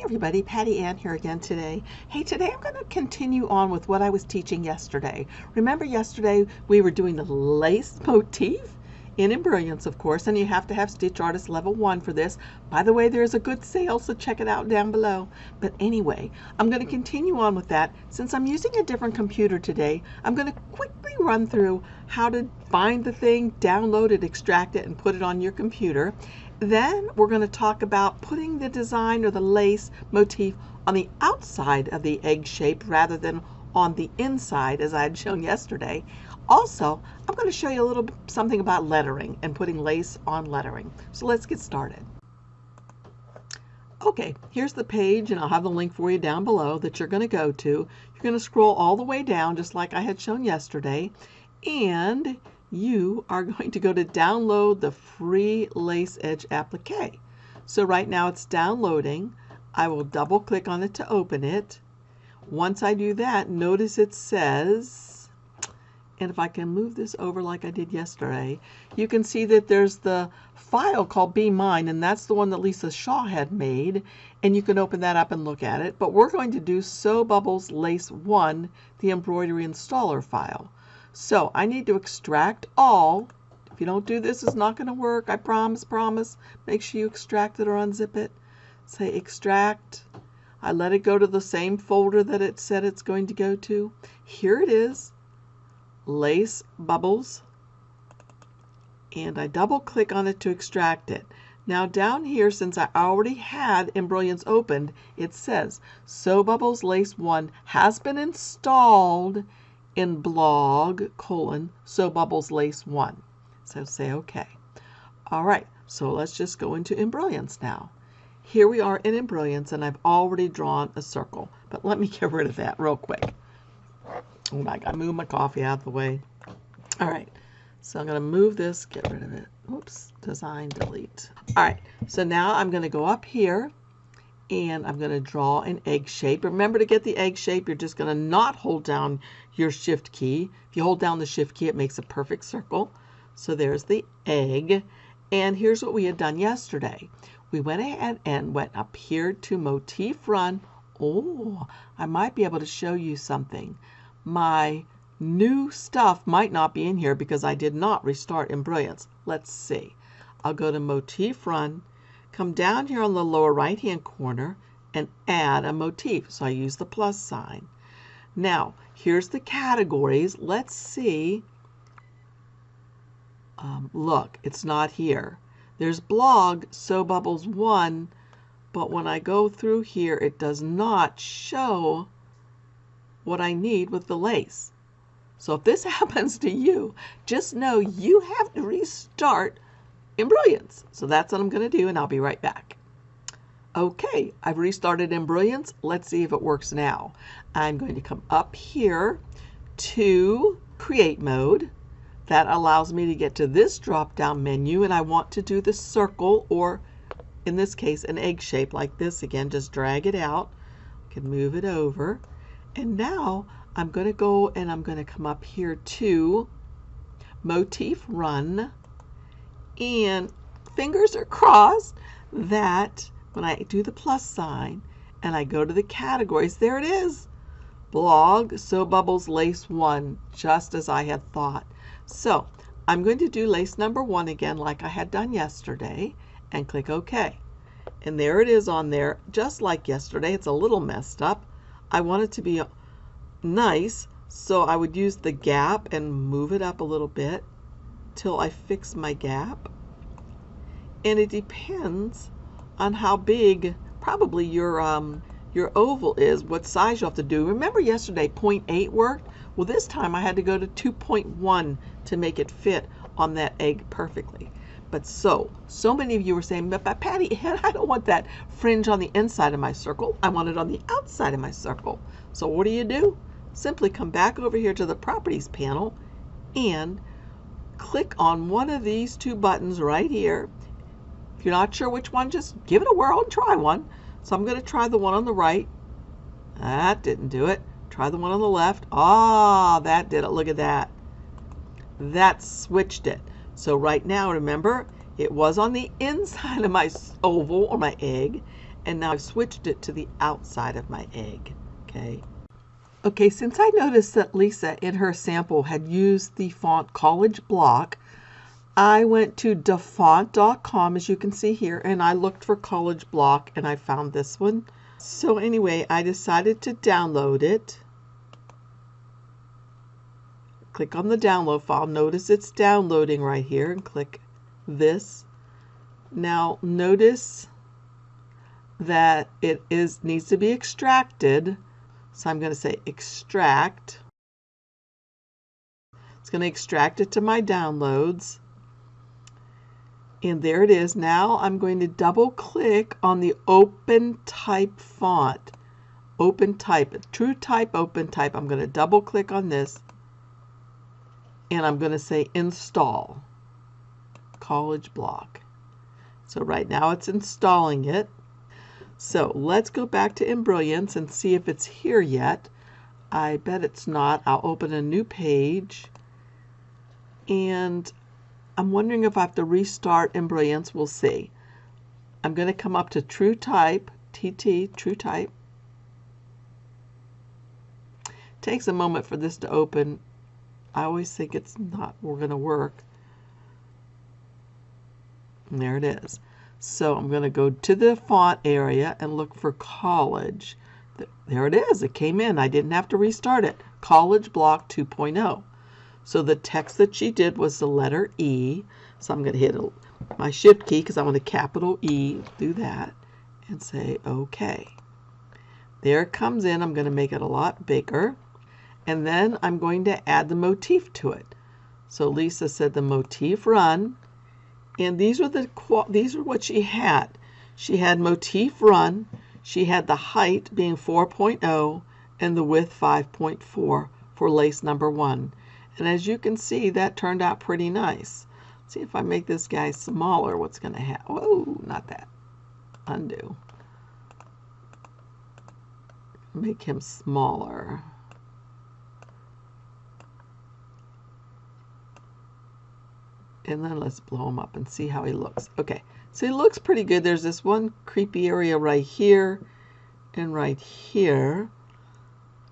everybody, Patty Ann here again today. Hey, today I'm going to continue on with what I was teaching yesterday. Remember yesterday we were doing the lace motif in Embrilliance, of course, and you have to have Stitch Artist Level 1 for this. By the way, there's a good sale, so check it out down below. But anyway, I'm going to continue on with that. Since I'm using a different computer today, I'm going to quickly run through how to find the thing, download it, extract it, and put it on your computer. Then we're going to talk about putting the design or the lace motif on the outside of the egg shape rather than on the inside as I had shown yesterday. Also, I'm going to show you a little something about lettering and putting lace on lettering. So let's get started. Okay, here's the page, and I'll have the link for you down below that you're going to go to. You're going to scroll all the way down just like I had shown yesterday, and you are going to go to download the free lace edge applique. So right now it's downloading. I will double click on it to open it. Once I do that, notice it says, and if I can move this over like I did yesterday, you can see that there's the file called Be Mine, and that's the one that Lisa Shaw had made, and you can open that up and look at it. But we're going to do Sew Bubbles Lace 1, the embroidery installer file. So I need to extract all. If you don't do this, it's not going to work. I promise. Make sure you extract it or unzip it. Say extract. I let it go to the same folder that it said it's going to go to. Here it is, Lace Bubbles. And I double click on it to extract it. Now down here, since I already had Embrilliance opened, it says Sew Bubbles Lace 1 has been installed in blog : Sew Bubbles Lace 1. So say OK. All right, so let's just go into Embrilliance now. Here we are in Embrilliance, and I've already drawn a circle. But let me get rid of that real quick. Oh my God, move my coffee out of the way. All right, so I'm going to move this, get rid of it. Oops, design, delete. All right, so now I'm going to go up here, and I'm going to draw an egg shape. Remember, to get the egg shape, you're just going to not hold down your shift key. If you hold down the shift key, it makes a perfect circle. So there's the egg. And here's what we had done yesterday. We went ahead and went up here to Motif Run. Oh, I might be able to show you something. My new stuff might not be in here because I did not restart Embrilliance. Let's see. I'll go to Motif Run. Come down here on the lower right hand corner and add a motif. So I use the plus sign. Now, here's the categories. Let's see. Look, it's not here. There's blog Sew Bubbles 1, but when I go through here, it does not show what I need with the lace. So if this happens to you, just know you have to restart Embrilliance. So that's what I'm going to do, and I'll be right back. Okay, I've restarted Embrilliance. Let's see if it works now. I'm going to come up here to Create Mode. That allows me to get to this drop-down menu, and I want to do the circle, or in this case, an egg shape like this again. Just drag it out. I can move it over. And now I'm going to go and I'm going to come up here to Motif Run. And fingers are crossed that when I do the plus sign and I go to the categories, there it is. Blog Sew Bubbles Lace 1, just as I had thought. So I'm going to do lace number 1 again like I had done yesterday and click OK. And there it is on there, just like yesterday. It's a little messed up. I want it to be nice, so I would use the gap and move it up a little bit till I fix my gap. And it depends on how big probably your oval is, what size you have to do. Remember yesterday 0.8 worked? Well, this time I had to go to 2.1 to make it fit on that egg perfectly. But so many of you were saying, but Patty, I don't want that fringe on the inside of my circle. I want it on the outside of my circle. So what do? Simply come back over here to the Properties panel and click on one of these two buttons right here. If you're not sure which one, just give it a whirl and try one. So I'm going to try the one on the right. That didn't do it. Try the one on the left. Ah, that did it. Look at that. That switched it. So right now, remember, it was on the inside of my oval or my egg, and now I've switched it to the outside of my egg. Okay, since I noticed that Lisa in her sample had used the font College Block, I went to dafont.com, as you can see here, and I looked for College Block and I found this one. So anyway, I decided to download it. Click on the download file. Notice it's downloading right here, and click this. Now notice that it needs to be extracted. So I'm going to say extract. It's going to extract it to my downloads. And there it is. Now I'm going to double click on the Open Type font. Open Type, True Type, Open Type. I'm going to double click on this. And I'm going to say install College Block. So right now it's installing it. So let's go back to Embrilliance and see if it's here yet. I bet it's not. I'll open a new page. And I'm wondering if I have to restart Embrilliance. We'll see. I'm going to come up to True Type, TT, True Type. Takes a moment for this to open. I always think it's not going to work. And there it is. So I'm going to go to the font area and look for College. There it is. It came in. I didn't have to restart it. College Block 2.0. So the text that she did was the letter E. So I'm going to hit my Shift key because I want a capital E. Do that and say OK. There it comes in. I'm going to make it a lot bigger. And then I'm going to add the motif to it. So Lisa said the motif run. And these are what she had. She had motif run. She had the height being 4.0 and the width 5.4 for lace number 1. And as you can see, that turned out pretty nice. Let's see if I make this guy smaller, what's going to happen. Oh, not that. Undo. Make him smaller. And then let's blow him up and see how he looks. Okay, so he looks pretty good. There's this one creepy area right here and right here.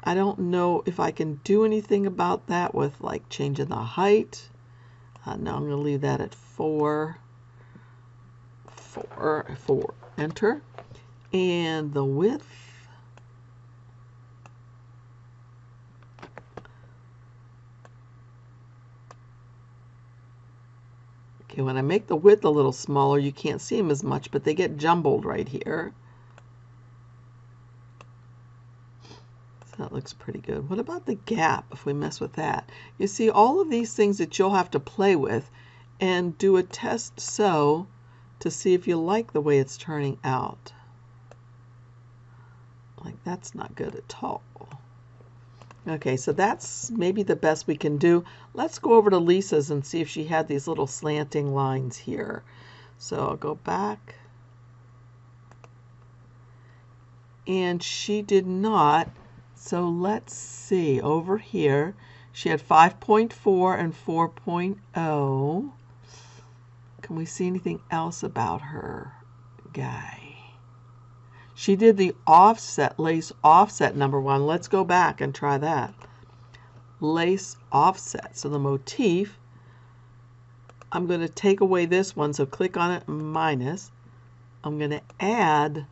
I don't know if I can do anything about that with like changing the height. No, I'm going to leave that at 4. Enter. And the width. Okay, when I make the width a little smaller, you can't see them as much, but they get jumbled right here. So that looks pretty good. What about the gap if we mess with that? You see all of these things that you'll have to play with and do a test sew to see if you like the way it's turning out. Like that's not good at all. Okay, so that's maybe the best we can do. Let's go over to Lisa's and see if she had these little slanting lines here. So I'll go back. And she did not. So let's see. Over here, she had 5.4 and 4.0. Can we see anything else about her guy? She did the offset, lace offset number 1. Let's go back and try that. Lace offset. So the motif, I'm going to take away this one. So click on it, minus. I'm going to add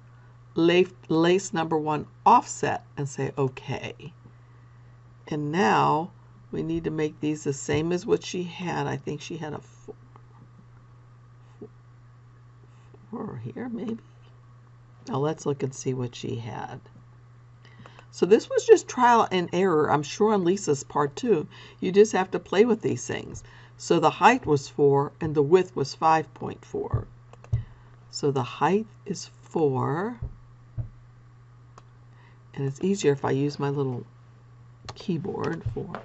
lace number 1 offset and say OK. And now we need to make these the same as what she had. I think she had a 4 here maybe. Now let's look and see what she had. So this was just trial and error, I'm sure on Lisa's part too. You just have to play with these things. So the height was 4 and the width was 5.4. So the height is 4. And it's easier if I use my little keyboard for.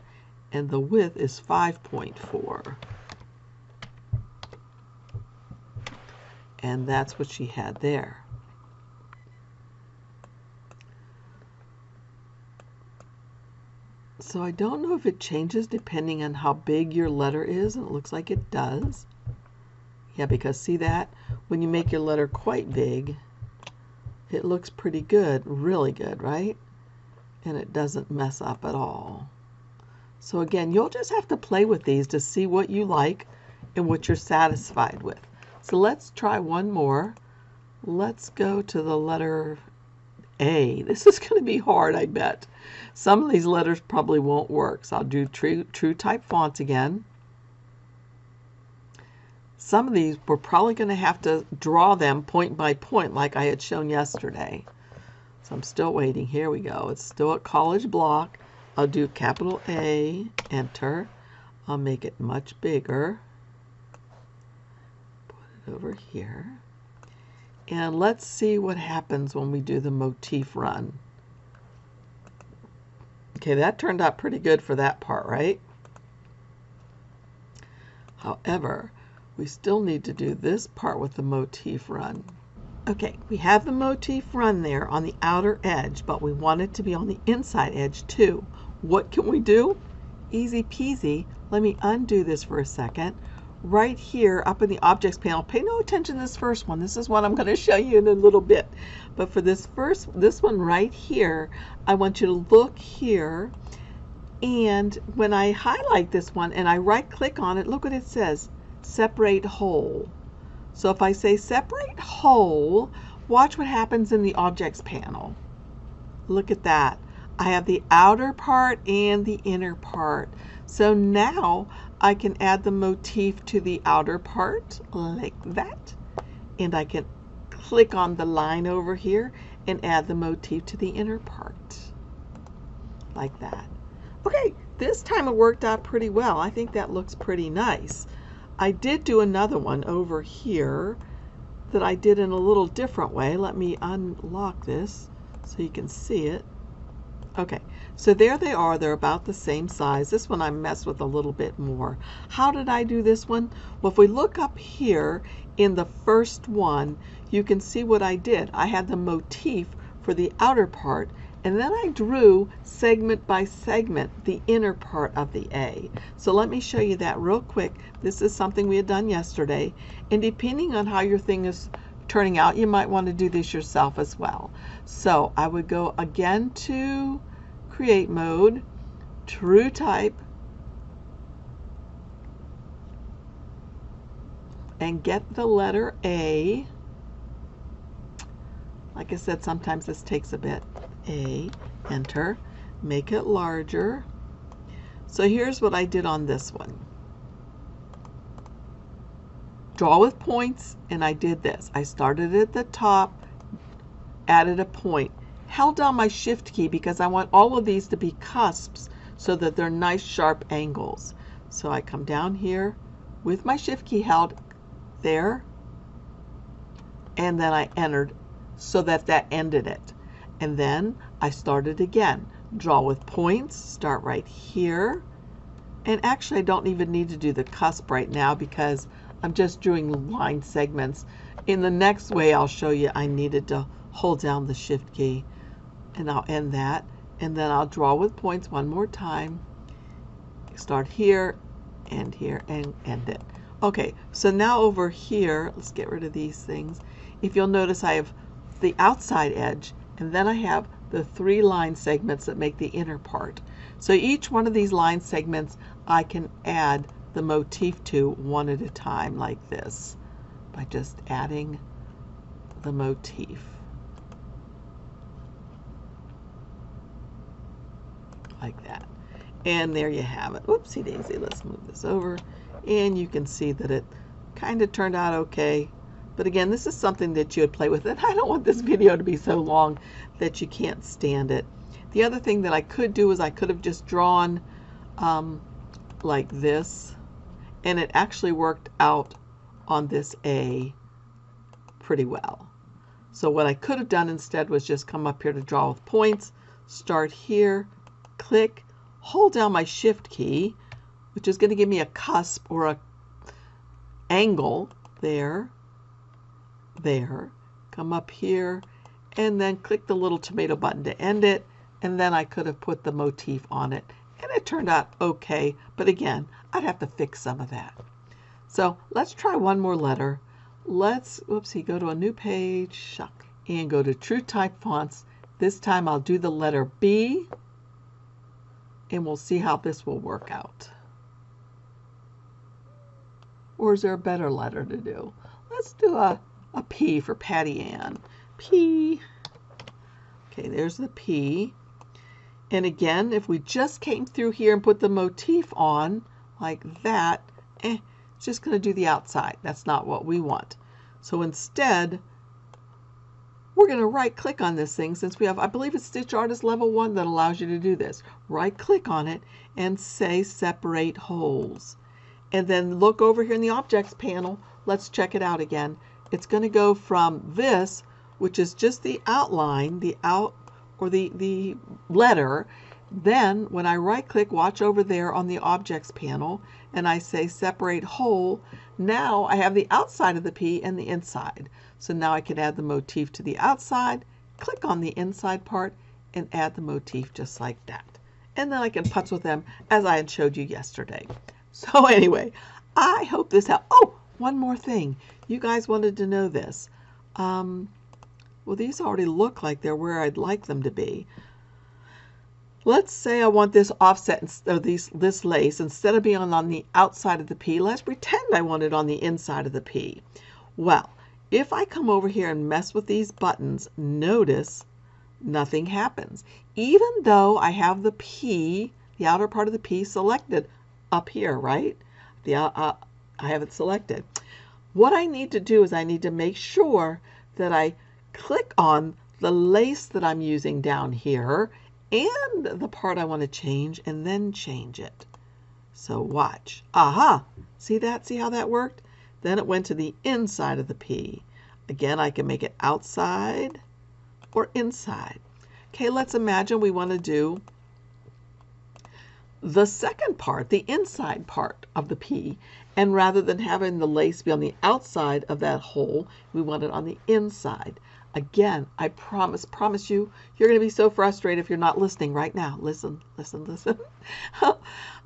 And the width is 5.4. And that's what she had there. So I don't know if it changes depending on how big your letter is, and it looks like it does. Yeah, because see that? When you make your letter quite big, it looks pretty good, really good, right? And it doesn't mess up at all. So again, you'll just have to play with these to see what you like and what you're satisfied with. So let's try one more. Let's go to the letter A. This is going to be hard, I bet. Some of these letters probably won't work. So I'll do true type font again. Some of these we're probably going to have to draw them point by point like I had shown yesterday. So I'm still waiting. Here we go. It's still at college block. I'll do capital A, enter. I'll make it much bigger. Put it over here. And let's see what happens when we do the motif run. Okay, that turned out pretty good for that part, right? However, we still need to do this part with the motif run. Okay, we have the motif run there on the outer edge, but we want it to be on the inside edge too. What can we do? Easy peasy. Let me undo this for a second. Right here up in the objects panel, pay no attention to this first one. This is what I'm going to show you in a little bit. But for this one right here, I want you to look here. And when I highlight this one and I right click on it, look what it says. Separate whole. So if I say separate whole, watch what happens in the objects panel. Look at that. I have the outer part and the inner part. So now I can add the motif to the outer part like that. And I can click on the line over here and add the motif to the inner part like that. Okay, this time it worked out pretty well. I think that looks pretty nice. I did do another one over here that I did in a little different way. Let me unlock this so you can see it. Okay, so there they are. They're about the same size. This one I messed with a little bit more. How did I do this one? Well, if we look up here in the first one, you can see what I did. I had the motif for the outer part, and then I drew segment by segment the inner part of the A. So let me show you that real quick. This is something we had done yesterday, and depending on how your thing is turning out, you might want to do this yourself as well. So I would go again to create mode, true type, and get the letter A. Like I said, sometimes this takes a bit. A, enter, make it larger. So here's what I did on this one. Draw with points, and I did this. I started at the top, added a point, held down my shift key because I want all of these to be cusps so that they're nice sharp angles. So I come down here with my shift key held there, and then I entered so that that ended it. And then I started again. Draw with points, start right here. And actually I don't even need to do the cusp right now because I'm just doing line segments. In the next way I'll show you I needed to hold down the shift key, and I'll end that. And then I'll draw with points one more time. Start here, and end it. Okay, so now over here, let's get rid of these things. If you'll notice I have the outside edge, and then I have the 3 line segments that make the inner part. So each one of these line segments I can add the motif to one at a time like this by just adding the motif. Like that. And there you have it. Whoopsie daisy, let's move this over. And you can see that it kind of turned out okay. But again, this is something that you would play with, and I don't want this video to be so long that you can't stand it. The other thing that I could do is I could have just drawn like this, and it actually worked out on this A pretty well. So what I could have done instead was just come up here to draw with points, start here, click, hold down my shift key, which is going to give me a cusp or a angle there, come up here, and then click the little tomato button to end it, and then I could have put the motif on it, and it turned out okay, but again, I'd have to fix some of that. So let's try one more letter. Let's, oopsie, go to a new page, shuck. and go to True Type Fonts. This time I'll do the letter B, and we'll see how this will work out. Or is there a better letter to do? Let's do a P for Patty Ann. P. Okay, there's the P. And again, if we just came through here and put the motif on like that, it's just going to do the outside. That's not what we want. So instead, we're going to right click on this thing, since we have, I believe it's Stitch Artist Level 1 that allows you to do this. Right click on it and say separate holes. And then look over here in the objects panel. Let's check it out again. It's going to go from this, which is just the outline, the letter. Then when I right click, watch over there on the objects panel, and I say separate hole, now I have the outside of the P and the inside. So now I can add the motif to the outside, click on the inside part, and add the motif just like that. And then I can putz with them as I had showed you yesterday. So anyway, I hope this helped. Oh, one more thing. You guys wanted to know this. Well, these already look like they're where I'd like them to be. Let's say I want this offset, of this lace, instead of being on the outside of the P, let's pretend I want it on the inside of the P. Well, if I come over here and mess with these buttons, notice nothing happens. Even though I have the P, the outer part of the P selected up here, right? I have it selected. What I need to do is I need to make sure that I click on the lace that I'm using down here and the part I want to change, and then change it. So watch. Aha! See that? See how that worked? Then it went to the inside of the P. Again, I can make it outside or inside. Okay, let's imagine we want to do the second part, the inside part of the P, and rather than having the lace be on the outside of that hole, we want it on the inside. Again, I promise you, you're going to be so frustrated if you're not listening right now. Listen, listen, listen.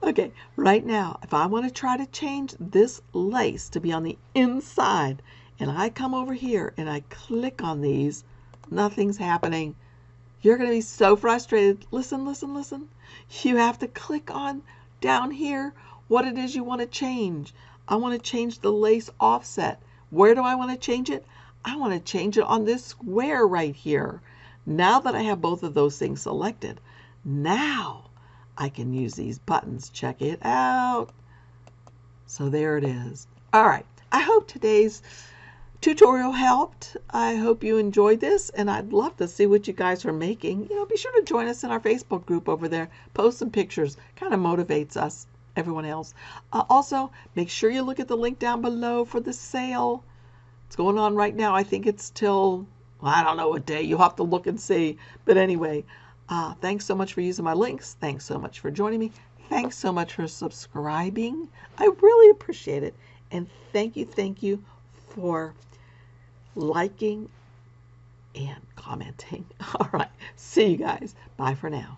Okay, right now, if I want to try to change this lace to be on the inside, and I come over here and I click on these, nothing's happening. You're going to be so frustrated. Listen, listen, listen. You have to click on down here what it is you want to change. I want to change the lace offset. Where do I want to change it? I want to change it on this square right here. Now that I have both of those things selected, now I can use these buttons. Check it out. So there it is. All right. I hope today's tutorial helped. I hope you enjoyed this, and I'd love to see what you guys are making. Be sure to join us in our Facebook group over there. Post some pictures. Kind of motivates us, everyone else. Also, make sure you look at the link down below for the sale. It's going on right now. I think it's till, well, I don't know what day. You'll have to look and see. But anyway, thanks so much for using my links. Thanks so much for joining me. Thanks so much for subscribing. I really appreciate it. And thank you for liking and commenting. All right. See you guys. Bye for now.